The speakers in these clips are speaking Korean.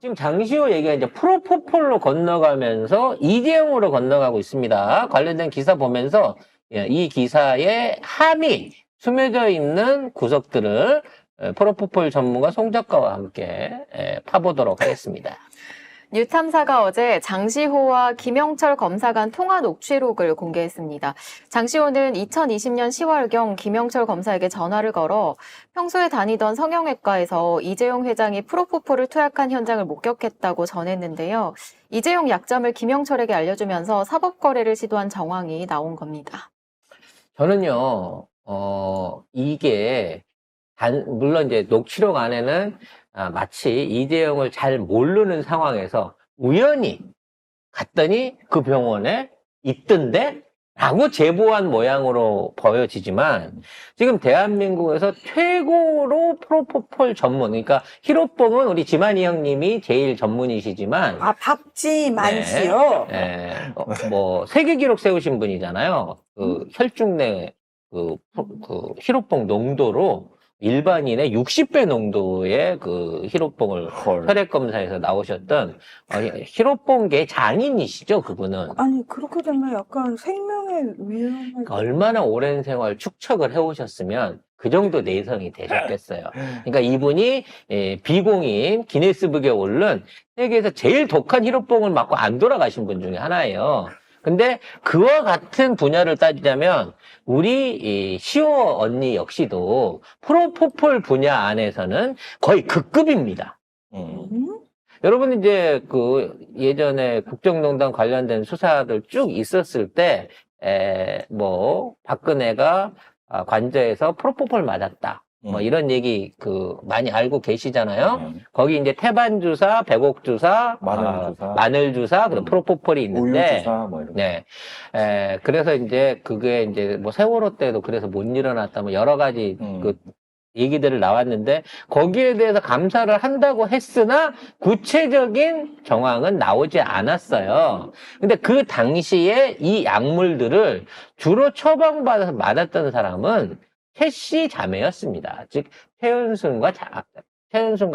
지금 장시호 얘기가 이제 프로포폴로 건너가면서 이재용으로 건너가고 있습니다. 관련된 기사 보면서 이 기사의 함이 숨겨져 있는 구석들을 프로포폴 전문가 송 작가와 함께 파보도록 하겠습니다. 뉴탐사가 어제 장시호와 김영철 검사 간 통화 녹취록을 공개했습니다. 장시호는 2020년 10월경 김영철 검사에게 전화를 걸어 평소에 다니던 성형외과에서 이재용 회장이 프로포폴을 투약한 현장을 목격했다고 전했는데요. 이재용 약점을 김영철에게 알려주면서 사법거래를 시도한 정황이 나온 겁니다. 저는요, 이게 물론 이제 녹취록 안에는 마치 이재용을 잘 모르는 상황에서 우연히 갔더니 그 병원에 있던데? 라고 제보한 모양으로 보여지지만 지금 대한민국에서 최고로 프로포폴 전문, 그러니까 히로뽕은 우리 지만이 형님이 제일 전문이시지만 박지만 씨요? 뭐 세계 기록 세우신 분이잖아요. 그 혈중 내 그 히로뽕 농도로 일반인의 60배 농도의 그 히로뽕을 혈액 검사에서 나오셨던 히로뽕계 장인이시죠, 그분은. 아니 그렇게 되면 약간 생명의 위험을 얼마나 오랜 생활 축적을 해오셨으면 그 정도 내성이 되셨겠어요. 그러니까 이분이 비공인 기네스북에 오른 세계에서 제일 독한 히로뽕을 맞고 안 돌아가신 분 중에 하나예요. 근데 그와 같은 분야를 따지자면 우리 시호 언니 역시도 프로포폴 분야 안에서는 거의 극급입니다. 여러분 이제 그 예전에 국정농단 관련된 수사들 쭉 있었을 때 뭐 박근혜가 관저에서 프로포폴 맞았다. 뭐 이런 얘기 많이 알고 계시잖아요. 거기 이제 태반 주사, 백옥 주사, 마늘 주사, 그리고 프로포폴이 있는데, 우유 주사 뭐 이런. 네, 그래서 이제 그게 이제 뭐 세월호 때도 그래서 못 일어났다, 뭐 여러 가지 그 얘기들을 나왔는데 거기에 대해서 감사를 한다고 했으나 구체적인 정황은 나오지 않았어요. 근데 그 당시에 이 약물들을 주로 처방받아서 맞았던 사람은 최씨 자매였습니다. 즉 최은순과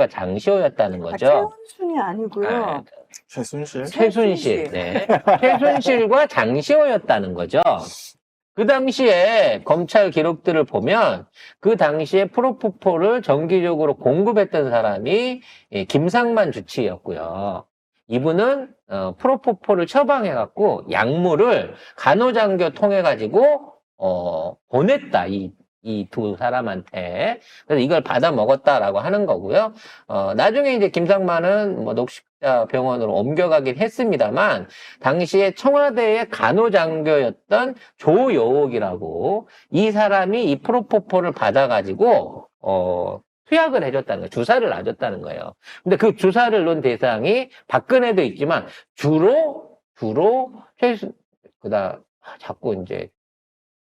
장시호였다는 거죠. 최은순이 아니고요. 최순실. 네. 최순실과 장시호였다는 거죠. 그 당시에 검찰 기록들을 보면 그 당시에 프로포폴을 정기적으로 공급했던 사람이 김상만 주치였고요. 이분은 프로포폴을 처방해갖고 약물을 간호장교 통해가지고 보냈다. 이 두 사람한테. 그래서 이걸 받아 먹었다라고 하는 거고요. 나중에 이제 김상만은 뭐 녹십자 병원으로 옮겨가긴 했습니다만, 당시에 청와대의 간호장교였던 조여옥이라고 이 사람이 이 프로포폴을 받아가지고, 투약을 해줬다는 거예요. 주사를 놔줬다는 거예요. 근데 그 주사를 놓은 대상이 박근혜도 있지만, 자꾸 이제,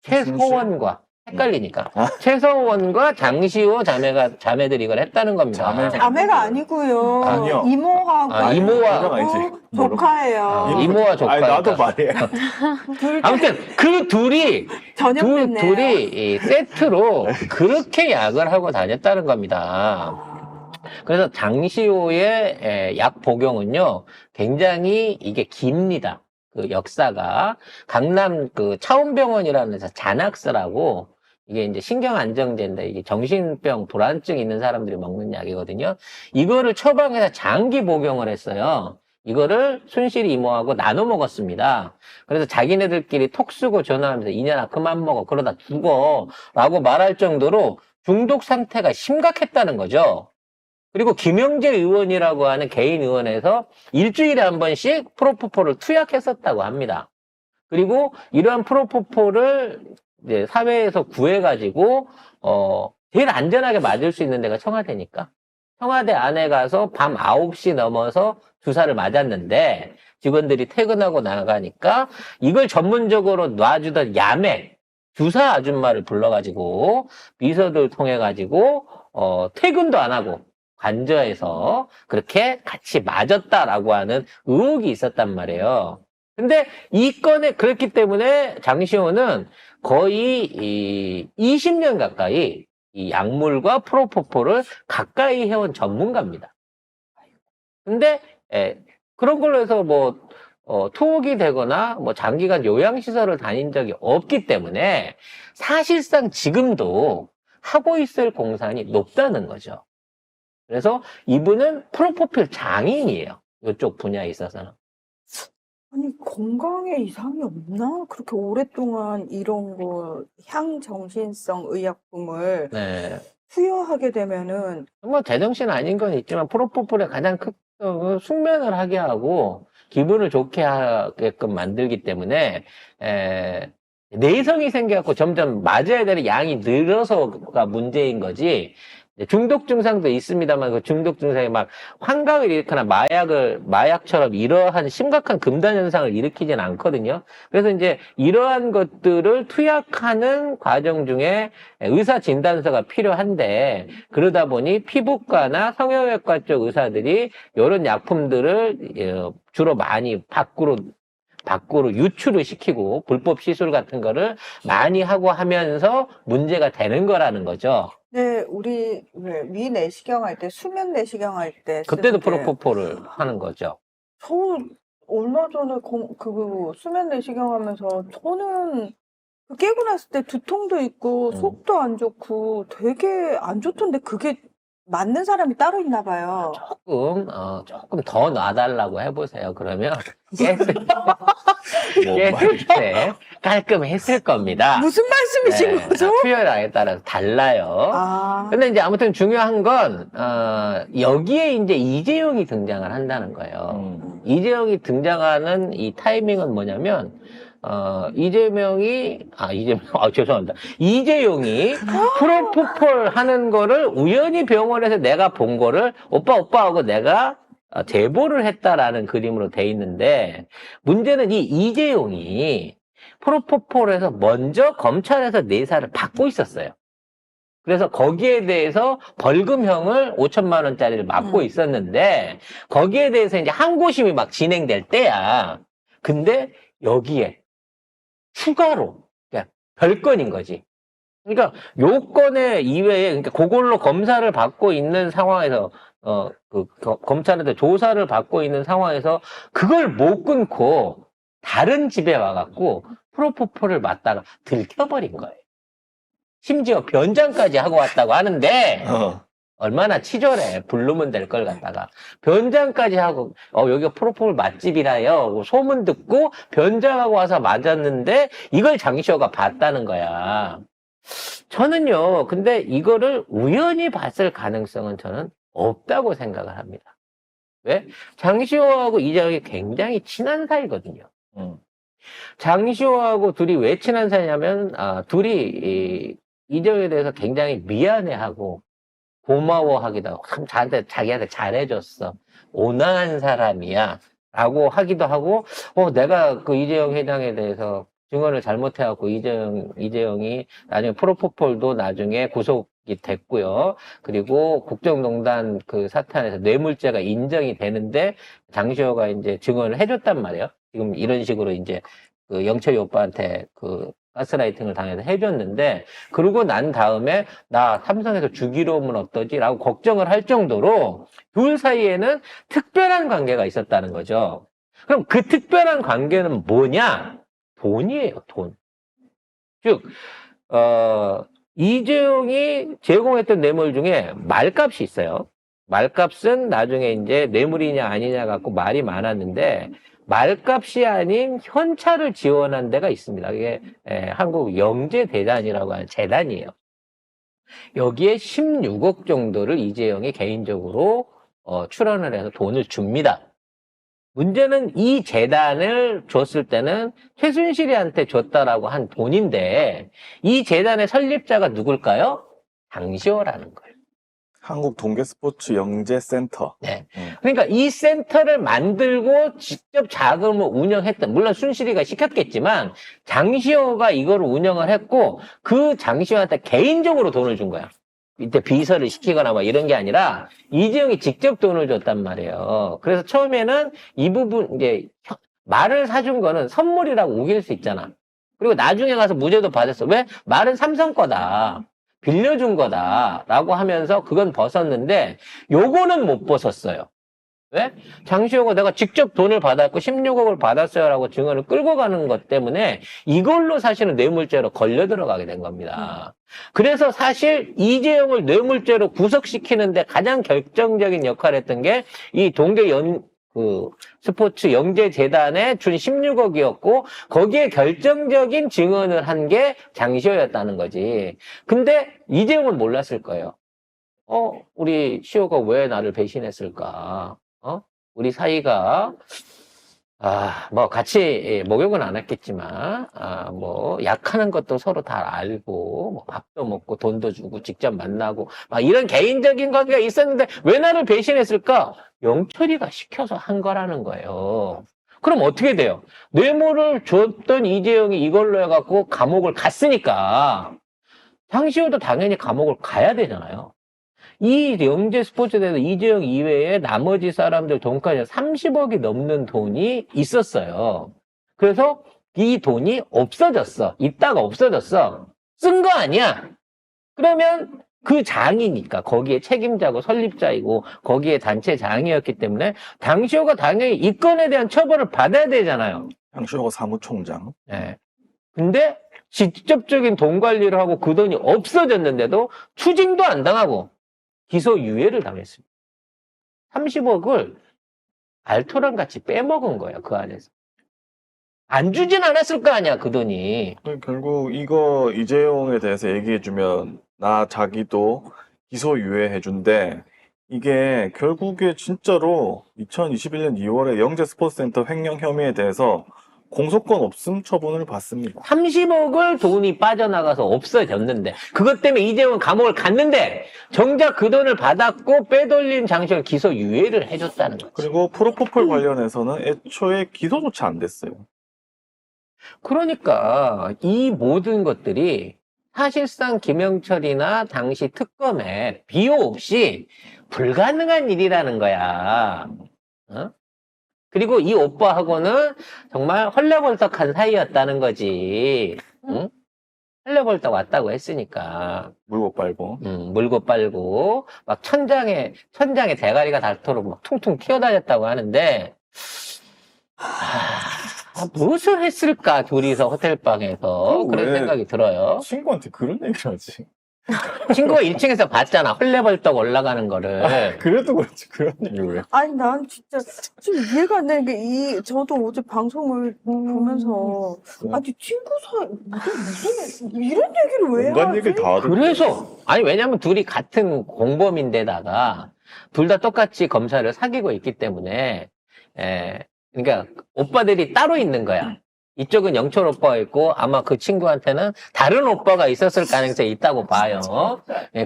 최서원과, 헷갈리니까. 최서원과 장시호 자매들이 이걸 했다는 겁니다. 자매가 아니고요. 아니요. 이모하고 이모와 조카예요. 이모와 조카. 아니, 나도 말이에요. 아무튼 그 둘이 둘이 세트로 그렇게 약을 하고 다녔다는 겁니다. 그래서 장시호의 약 복용은요 굉장히 이게 깁니다. 그 역사가 강남 그 차원병원이라는 데서 잔악스라고 이게 이제 신경안정제인데 이게 정신병 불안증 있는 사람들이 먹는 약이거든요. 이거를 처방해서 장기 복용을 했어요. 이거를 순실이 이모하고 나눠 먹었습니다. 그래서 자기네들끼리 톡 쓰고 전화하면서 이년아 그만 먹어 그러다 죽어 라고 말할 정도로 중독 상태가 심각했다는 거죠. 그리고 김영재 의원이라고 하는 개인 의원에서 일주일에 한 번씩 프로포폴을 투약했었다고 합니다. 그리고 이러한 프로포폴을 이제 사회에서 구해가지고 제일 안전하게 맞을 수 있는 데가 청와대니까 청와대 안에 가서 밤 9시 넘어서 주사를 맞았는데 직원들이 퇴근하고 나가니까 이걸 전문적으로 놔주던 야매 주사 아줌마를 불러가지고 비서들 통해가지고 퇴근도 안 하고 관저에서 그렇게 같이 맞았다라고 하는 의혹이 있었단 말이에요. 근데 이 건에 그렇기 때문에 장시호는 거의 20년 가까이 이 약물과 프로포폴을 가까이 해온 전문가입니다. 근데 그런 걸로 해서 뭐 투옥이 되거나 뭐 장기간 요양시설을 다닌 적이 없기 때문에 사실상 지금도 하고 있을 공산이 높다는 거죠. 그래서 이분은 프로포필 장인이에요. 이쪽 분야에 있어서는. 아니, 건강에 이상이 없나? 그렇게 오랫동안 이런 거, 향정신성 의약품을 네. 투여하게 되면은, 뭐 제정신 아닌 건 있지만 프로포폴의 가장 큰 특성은 숙면을 하게 하고 기분을 좋게 하게끔 만들기 때문에 내성이 생겨갖고 점점 맞아야 되는 양이 늘어서가 문제인 거지. 중독 증상도 있습니다만 그 중독 증상이 막 환각을 일으키거나 마약처럼 이러한 심각한 금단 현상을 일으키진 않거든요. 그래서 이제 이러한 것들을 투약하는 과정 중에 의사 진단서가 필요한데 그러다 보니 피부과나 성형외과 쪽 의사들이 이런 약품들을 주로 많이 밖으로 유출을 시키고 불법 시술 같은 거를 많이 하고 하면서 문제가 되는 거라는 거죠. 네, 우리 왜 위내시경 할 때, 수면 내시경 할 때. 그때도 쓰는데 프로포폴을 하는 거죠. 저 얼마 전에 수면 내시경 하면서 저는 깨고 났을 때 두통도 있고 속도 안 좋고 되게 안 좋던데 그게 맞는 사람이 따로 있나 봐요. 조금 더 놔달라고 해보세요. 그러면 깼을 때 깔끔했을 겁니다. 무슨 말씀이신 거죠? 투여량에 따라서 달라요. 아, 근데 이제 아무튼 중요한 건, 여기에 이제 이재용이 등장을 한다는 거예요. 이재용이 등장하는 이 타이밍은 뭐냐면, 죄송합니다. 이재용이 프로포폴 하는 거를 우연히 병원에서 내가 본 거를 오빠 하고 내가 제보를 했다라는 그림으로 돼 있는데, 문제는 이 이재용이 프로포폴에서 먼저 검찰에서 내사를 받고 있었어요. 그래서 거기에 대해서 벌금형을 5천만 원짜리를 맞고 있었는데 거기에 대해서 이제 항고심이 막 진행될 때야. 근데 여기에 추가로 그러니까 별건인 거지. 그러니까 요건에 이외에 그러니까 그걸로 검사를 받고 있는 상황에서 검찰한테 조사를 받고 있는 상황에서 그걸 못 끊고 다른 집에 와갖고 프로포폴을 맞다가 들켜버린 거예요. 심지어 변장까지 하고 왔다고 하는데 얼마나 치졸해. 부르면 될 걸 갖다가 변장까지 하고 여기가 프로포폴 맛집이라요. 소문 듣고 변장하고 와서 맞았는데 이걸 장시호가 봤다는 거야. 저는요. 근데 이거를 우연히 봤을 가능성은 저는 없다고 생각을 합니다. 왜? 장시호하고 이재용이 굉장히 친한 사이거든요. 장시호하고 둘이 왜 친한 사이냐면 둘이 이재용에 대해서 굉장히 미안해하고 고마워하기도 하고 참 자기한테 잘해줬어. 온화한 사람이야. 라고 하기도 하고 내가 그 이재용 회장에 대해서 증언을 잘못해갖고 이재용이 나중에 프로포폴도 나중에 구속이 됐고요. 그리고 국정농단 그 사탄에서 뇌물죄가 인정이 되는데 장시호가 이제 증언을 해줬단 말이에요. 지금 이런 식으로 이제 그 영철이 오빠한테 그 가스라이팅을 당해서 해줬는데 그러고 난 다음에 나 삼성에서 주기로 오면 어떠지? 라고 걱정을 할 정도로 둘 사이에는 특별한 관계가 있었다는 거죠. 그럼 그 특별한 관계는 뭐냐? 돈이에요, 돈. 즉, 이재용이 제공했던 뇌물 중에 말값이 있어요. 말값은 나중에 이제 뇌물이냐 아니냐 갖고 말이 많았는데 말값이 아닌 현찰을 지원한 데가 있습니다. 이게 한국 영재대단이라고 하는 재단이에요. 여기에 16억 정도를 이재용이 개인적으로 출원을 해서 돈을 줍니다. 문제는 이 재단을 줬을 때는 최순실이한테 줬다라고 한 돈인데 이 재단의 설립자가 누굴까요? 장시호라는 거예요. 한국 동계스포츠 영재센터. 네. 그러니까 이 센터를 만들고 직접 자금을 운영했던, 물론 순실이가 시켰겠지만 장시호가 이걸 운영을 했고 그 장시호한테 개인적으로 돈을 준 거야. 이때 비서를 시키거나 뭐 이런 게 아니라 이재용이 직접 돈을 줬단 말이에요. 그래서 처음에는 이 부분 이제 말을 사준 거는 선물이라고 우길 수 있잖아. 그리고 나중에 가서 무죄도 받았어. 왜? 말은 삼성 거다. 빌려준 거다. 라고 하면서 그건 벗었는데 요거는 못 벗었어요. 왜? 장시호가 내가 직접 돈을 받았고 16억을 받았어요라고 증언을 끌고 가는 것 때문에 이걸로 사실은 뇌물죄로 걸려 들어가게 된 겁니다. 그래서 사실 이재용을 뇌물죄로 구속시키는데 가장 결정적인 역할을 했던 게 이 동계 스포츠 영재재단에 준 16억이었고 거기에 결정적인 증언을 한 게 장시호였다는 거지. 근데 이재용은 몰랐을 거예요. 우리 시호가 왜 나를 배신했을까? 우리 사이가, 뭐, 같이 목욕은 안 했겠지만, 뭐, 약하는 것도 서로 다 알고, 뭐, 밥도 먹고, 돈도 주고, 직접 만나고, 막 이런 개인적인 관계가 있었는데, 왜 나를 배신했을까? 영철이가 시켜서 한 거라는 거예요. 그럼 어떻게 돼요? 뇌물을 줬던 이재용이 이걸로 해갖고 감옥을 갔으니까, 장시호도 당연히 감옥을 가야 되잖아요. 이 영재 스포츠대에서 이재용 이외에 나머지 사람들 돈까지 30억이 넘는 돈이 있었어요. 그래서 이 돈이 없어졌어. 있다가 없어졌어. 쓴 거 아니야. 그러면 그 장이니까 거기에 책임자고 설립자이고 거기에 단체 장이었기 때문에 장시호가 당연히 이 건에 대한 처벌을 받아야 되잖아요. 장시호가 사무총장. 네. 근데 직접적인 돈 관리를 하고 그 돈이 없어졌는데도 추징도 안 당하고 기소유예를 당했습니다. 30억을 알토란 같이 빼먹은 거예요, 그 안에서. 안 주진 않았을 거 아니야, 그 돈이. 결국 이거 이재용에 대해서 얘기해주면 나 자기도 기소유예해준대. 이게 결국에 진짜로 2021년 2월에 영재스포츠센터 횡령 혐의에 대해서 공소권 없음 처분을 받습니다. 30억을 돈이 빠져나가서 없어졌는데 그것 때문에 이재용은 감옥을 갔는데 정작 그 돈을 받았고 빼돌린 장시호를 기소유예를 해줬다는 거죠. 그리고 프로포폴 관련해서는 애초에 기소조차 안 됐어요. 그러니까 이 모든 것들이 사실상 김영철이나 당시 특검에 비호 없이 불가능한 일이라는 거야. 그리고 이 오빠하고는 정말 헐레벌떡한 사이였다는 거지. 응? 헐레벌떡 왔다고 했으니까. 물고 빨고. 물고 빨고, 막 천장에 대가리가 닳도록 막 퉁퉁 튀어다녔다고 하는데, 무엇을 했을까, 둘이서 호텔방에서. 그런 왜 생각이 들어요. 친구한테 그런 얘기를 하지? 친구가 1층에서 봤잖아. 헐레벌떡 올라가는 거를. 그래도 그렇지, 그런 얘기를 왜? 아니, 난 진짜 좀 이해가 안 되는 게, 저도 어제 방송을 보면서, 아니, 친구 사이, 무슨, 이런 얘기를 왜 온갖 하지? 얘기를 다 하던데. 그래서, 아니, 왜냐면 둘이 같은 공범인데다가, 둘 다 똑같이 검사를 사귀고 있기 때문에, 그러니까, 오빠들이 따로 있는 거야. 이쪽은 영철 오빠가 있고, 아마 그 친구한테는 다른 오빠가 있었을 가능성이 있다고 봐요.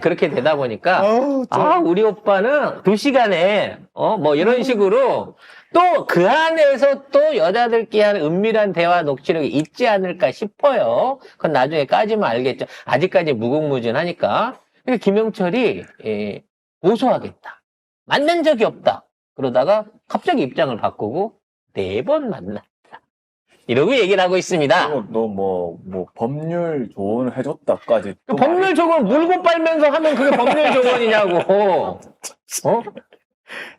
그렇게 되다 보니까, 우리 오빠는 2시간에, 뭐 이런 식으로, 또 그 안에서 또 여자들끼리 하는 은밀한 대화 녹취록이 있지 않을까 싶어요. 그건 나중에 까지면 알겠죠. 아직까지 무궁무진하니까. 그러니까 김영철이 고소하겠다. 만난 적이 없다. 그러다가 갑자기 입장을 바꾸고 4번 만났다. 이러고 얘기를 하고 있습니다. 너 뭐 법률 조언을 해줬다까지. 또 법률 조언 물고 빨면서 하면 그게 법률 조언이냐고.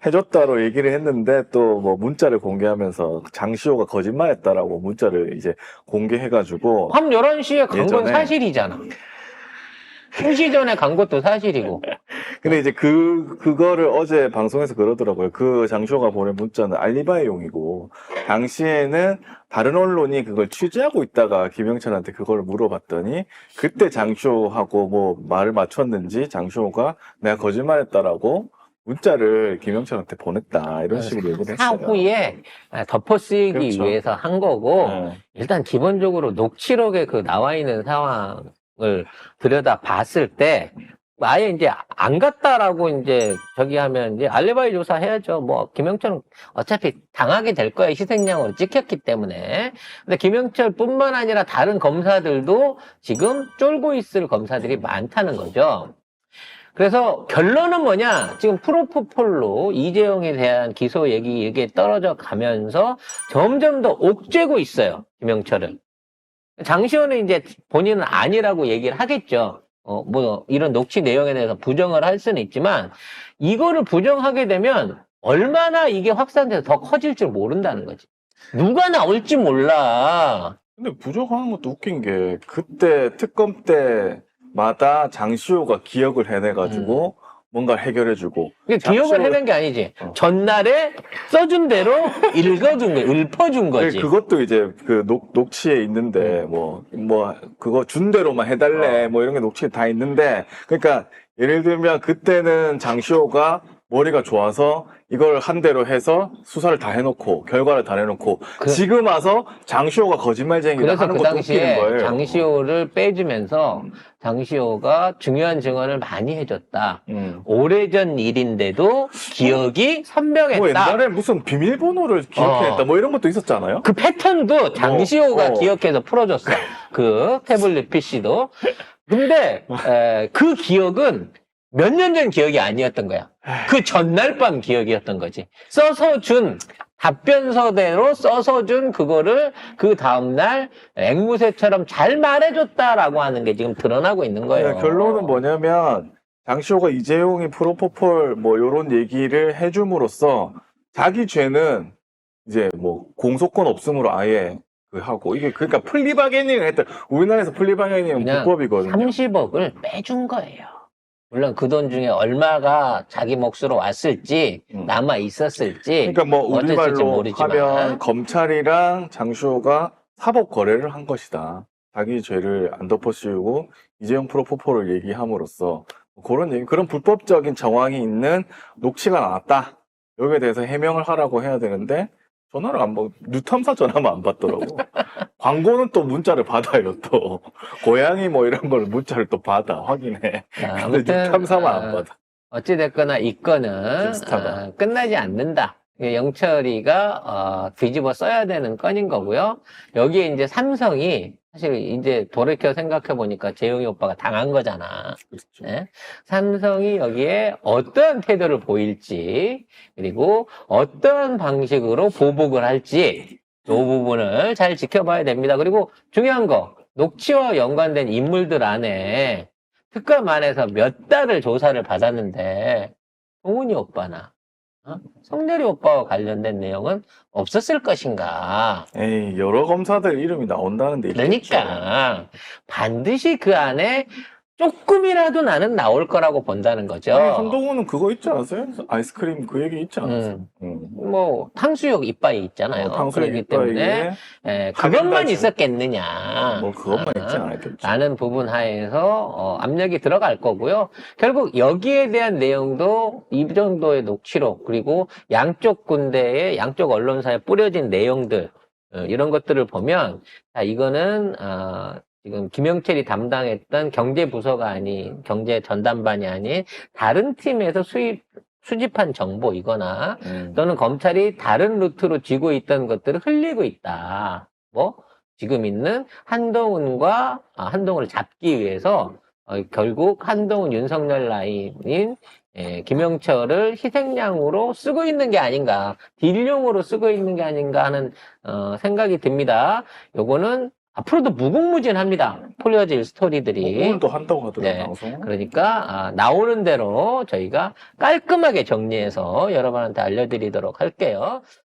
해줬다로 얘기를 했는데 또 뭐 문자를 공개하면서 장시호가 거짓말했다라고 문자를 이제 공개해가지고 밤 11시에 간 건 예전에. 사실이잖아. 2시 전에 간 것도 사실이고. 근데 이제 그거를 어제 방송에서 그러더라고요. 그 장시호가 보낸 문자는 알리바이용이고 당시에는 다른 언론이 그걸 취재하고 있다가 김영철한테 그걸 물어봤더니 그때 장시호하고 뭐 말을 맞췄는지 장시호가 내가 거짓말했다라고 문자를 김영철한테 보냈다 이런 식으로 얘기를 했어요. 사후에 덮어쓰기 그렇죠. 위해서 한 거고 네. 일단 기본적으로 녹취록에 그 나와 있는 상황을 들여다 봤을 때 아예 이제 안 갔다라고 이제 저기 하면 이제 알리바이 조사 해야죠. 뭐 김영철은 어차피 당하게 될 거예요. 희생양으로 찍혔기 때문에. 근데 김영철뿐만 아니라 다른 검사들도 지금 쫄고 있을 검사들이 많다는 거죠. 그래서 결론은 뭐냐? 지금 프로포폴로 이재용에 대한 기소 얘기에 떨어져 가면서 점점 더 옥죄고 있어요. 김영철은. 장시호는 이제 본인은 아니라고 얘기를 하겠죠. 뭐 이런 녹취 내용에 대해서 부정을 할 수는 있지만 이거를 부정하게 되면 얼마나 이게 확산돼서 더 커질 줄 모른다는 거지. 누가 나올지 몰라. 근데 부족하는 것도 웃긴 게 그때 특검 때마다 장시호가 기억을 해내가지고 뭔가 해결해주고 이게 기억을 해낸 게 아니지. 전날에 써준 대로 읽어준 거, 읊어준 거지. 그것도 이제 그 녹취에 있는데 뭐 그거 준 대로만 해달래 뭐 이런 게 녹취에 다 있는데 그러니까 예를 들면 그때는 장시호가 머리가 좋아서 이걸 한 대로 해서 수사를 다 해놓고 결과를 다 내놓고 지금 와서 장시호가 거짓말쟁이다 그래서 하는 그 것도 웃기는 당시에 거예요. 장시호를 빼주면서 장시호가 중요한 증언을 많이 해줬다. 오래전 일인데도 기억이 선명했다. 뭐 옛날에 무슨 비밀번호를 기억해냈다 뭐 이런 것도 있었잖아요. 그 패턴도 장시호가 기억해서 풀어줬어. 그 태블릿 PC도. 근데 그 기억은 몇 년 전 기억이 아니었던 거야. 그 전날 밤 기억이었던 거지. 써서 준 답변서대로 써서 준 그거를 그 다음날 앵무새처럼 잘 말해줬다라고 하는 게 지금 드러나고 있는 거예요. 결론은 뭐냐면 장시호가 이재용이 프로포폴 뭐 요런 얘기를 해줌으로써 자기 죄는 이제 뭐 공소권 없음으로 아예 그 하고 이게 그러니까 플리바게닝을 했다. 우리나라에서 플리바게닝은 그냥 불법이거든요. 30억을 빼준 거예요. 물론 그 돈 중에 얼마가 자기 몫으로 왔을지 남아 있었을지 그러니까 뭐 어땠을지 우리말로 모르지만 하면 검찰이랑 장시호가 사법 거래를 한 것이다. 자기 죄를 안 덮어씌우고 이재용 프로포폴을 얘기함으로써 그런 불법적인 정황이 있는 녹취가 나왔다. 여기에 대해서 해명을 하라고 해야 되는데 전화를 안 받고 뉴탐사 전화만 안 받더라고. 광고는 또 문자를 받아요. 또 고양이 뭐 이런 걸 문자를 또 받아 확인해. 근데 아무튼 뉴탐사만 안 받아. 어찌됐거나 이 건은 김스타가. 끝나지 않는다. 영철이가 뒤집어 써야 되는 건인 거고요. 여기에 이제 삼성이 사실 이제 돌이켜 생각해 보니까 재용이 오빠가 당한 거잖아. 그렇죠. 네? 삼성이 여기에 어떠한 태도를 보일지 그리고 어떠한 방식으로 보복을 할지 이 부분을 잘 지켜봐야 됩니다. 그리고 중요한 거 녹취와 연관된 인물들 안에 특검 안에서 몇 달을 조사를 받았는데 동훈이 오빠나 성대리 오빠와 관련된 내용은 없었을 것인가. 에이 여러 검사들 이름이 나온다는데 그러니까 반드시 그 안에 조금이라도 나는 나올 거라고 본다는 거죠. 한동훈은 그거 있지 않았어요? 아이스크림 그 얘기 있지 않았어요? 뭐 탕수육 이빠이 있잖아요. 탕수육 그렇기 때문에 그것만 하겐다즈. 있었겠느냐. 뭐 그것만 있지 않았겠죠. 라는 부분 하에서 압력이 들어갈 거고요. 결국 여기에 대한 내용도 이 정도의 녹취록 그리고 양쪽 군대의 양쪽 언론사에 뿌려진 내용들 이런 것들을 보면 자 이거는 지금 김영철이 담당했던 경제부서가 아닌 경제 전담반이 아닌 다른 팀에서 수집한 정보이거나 또는 검찰이 다른 루트로 쥐고 있던 것들을 흘리고 있다. 뭐 지금 있는 한동훈을 잡기 위해서 결국 한동훈 윤석열 라인인 김영철을 희생양으로 쓰고 있는 게 아닌가, 딜용으로 쓰고 있는 게 아닌가 하는 생각이 듭니다. 요거는 앞으로도 무궁무진합니다. 풀려질 스토리들이. 오늘도 한다고 하더라고요, 네. 방송. 그러니까 나오는 대로 저희가 깔끔하게 정리해서 여러분한테 알려드리도록 할게요.